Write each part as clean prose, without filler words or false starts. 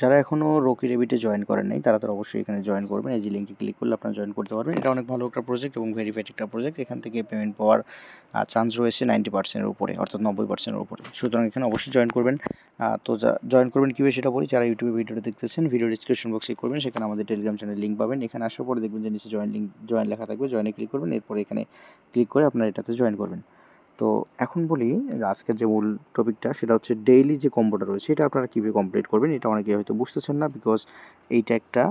যারা এখনও Rocky রেবিটে join করেন নাই তারা তো অবশ্যই এখানে জয়েন করবেন। এই যে লিঙ্কে ক্লিক করলে আপনারা জয়েন করতে পারবেন। এটা অনেক ভালো একটা প্রজেক্ট এবং ভেরিফাইড একটা প্রজেক্ট। এখান থেকে পেমেন্ট পাওয়ার চান্স রয়েছে 90%-এর উপরে, অর্থাৎ 90%-এর উপরে। সুতরাং এখানে অবশ্যই জয়েন করবেন। তো জয়েন করবেন কীভাবে সেটা বলি। যারা ইউটিউবে ভিডিওটা দেখতেছেন, ভিডিও ডিসক্রিপশন বক্সে করবেন, সেখানে আমাদের টেলিগ্রাম চ্যানেল লিঙ্ক পাবেন। এখানে আসার পরে দেখবেন যে নিচে জয়েন লেখা থাকবে, জয়েনে ক্লিক করবেন। এরপরে এখানে ক্লিক করে আপনারা এটাতে জয়েন করবেন। তো এখন বলি আজকের যে মূল টপিকটা, সেটা হচ্ছে ডেইলি যে কম্বোটা রয়েছে এটা আপনারা কীভাবে কমপ্লিট করবেন। এটা অনেকে হয়তো বুঝতেছেন না, বিকজ এইটা একটা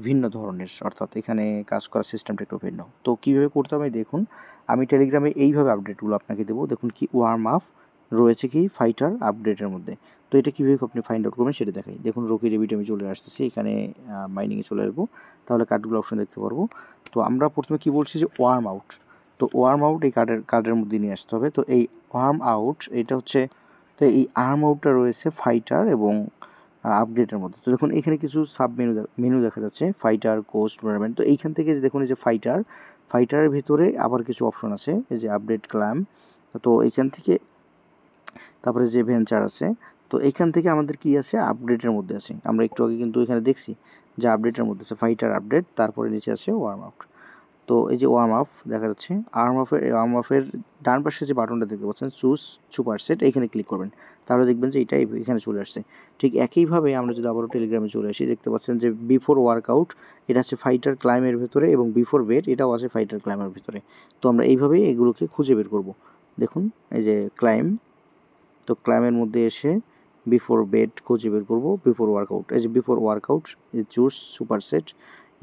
ভিন্ন ধরনের, অর্থাৎ এখানে কাজ করার সিস্টেমটা একটু ভিন্ন। তো কীভাবে করতে হবে দেখুন, আমি টেলিগ্রামে এইভাবে আপডেটগুলো আপনাকে দেবো। দেখুন কি ওয়ার্ম আপ রয়েছে কি ফাইটার আপডেটের মধ্যে। তো এটা কীভাবে আপনি ফাইন্ড আউট করবেন সেটা দেখাই। দেখুন রকি রেবিট আমি চলে আসতেছি, এখানে মাইনিংয়ে চলে আসবো, তাহলে কার্ডগুলো অপশন দেখতে পারবো। তো আমরা প্রথমে কি বলছি যে ওয়ার্ম আউট। তো ওয়ার্ম আউট এই কার্ডের মধ্যে নিয়ে আসতে হবে। তো এই ওয়ার্ম আউট এটা হচ্ছে, তো এই আর্ম আউটটা রয়েছে ফাইটার এবং আপডেটের মধ্যে। তো দেখুন এখানে কিছু সাব মেনু দেখা যাচ্ছে, ফাইটার, কোচ, টুর্নামেন্ট। তো এইখান থেকে দেখুন এই যে ফাইটারের ভিতরে আবার কিছু অপশন আছে, এই যে আপডেট ক্লাম। তো এইখান থেকে তারপরে যে ভেঞ্চার আছে, তো এইখান থেকে আমাদের কি আছে, আপডেটের মধ্যে আছে। আমরা একটু আগে কিন্তু এখানে দেখছি যে আপডেটের মধ্যে আছে ফাইটার আপডেট, তারপরে নিচে আছে ওয়ার্ম আউট। তো এই যে ওয়ার্ম আপ দেখা যাচ্ছে, ওয়ার্ম আপের ডান পাশে যে বাটনটা দেখতে পাচ্ছেন চুজ সুপার সেট, এখানে ক্লিক করবেন, তাহলে দেখবেন যে এটা এখানে চলে আসছে। ঠিক একইভাবে আমরা যদি আবারও টেলিগ্রামে চলে আসি, দেখতে পাচ্ছেন যে বিফোর ওয়ার্কআউট এটা আছে ফাইটার ক্লাইমের ভিতরে, এবং বিফোর বেড এটাও আছে ফাইটার ক্লাইমের ভিতরে। তো আমরা এইভাবেই এগুলোকে খুঁজে বের করব। দেখুন এই যে ক্লাইম, তো ক্লাইমের মধ্যে এসে বিফোর বেড খুঁজে বের করব, বিফোর ওয়ার্কআউট, এই যে বিফোর ওয়ার্কআউট, এই চুজ সুপার সেট,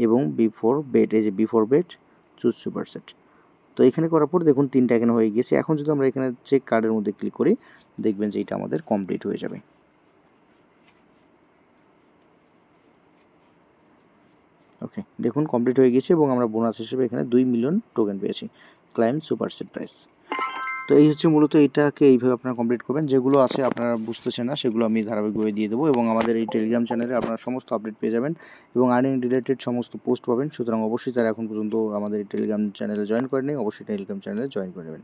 এবং বিফোর বেড, এই যে before bed choose super set. তো এখানে করার পর দেখুন 3টা এখানে হয়ে গেছে। এখন যদি আমরা এখানে চেক কার্ডের মধ্যে ক্লিক করি, দেখবেন যে এটা আমাদের কমপ্লিট হয়ে যাবে। ওকে, দেখুন কমপ্লিট হয়ে গেছে এবং আমরা বোনাস হিসেবে এখানে 2 মিলিয়ন টোকেন পেয়েছি, ক্লাইম সুপার সেট প্রাইস। তো এই হচ্ছে মূলত, এটাকে এইভাবে আপনারা কমপ্লিট করবেন। যেগুলো আছে আপনারা বুঝতেছেন না সেগুলো আমি ধারাবাহিকভাবে দিয়ে দেবো, এবং আমাদের এই টেলিগ্রাম চ্যানেলে আপনারা সমস্ত আপডেট পেয়ে যাবেন এবং আর্নিং রিলেটেড সমস্ত পোস্ট পাবেন। সুতরাং অবশ্যই যারা এখন পর্যন্ত আমাদের এই টেলিগ্রাম চ্যানেলে জয়েন করেনি, অবশ্যই টেলিগ্রাম চ্যানেলে জয়েন করে নেবেন।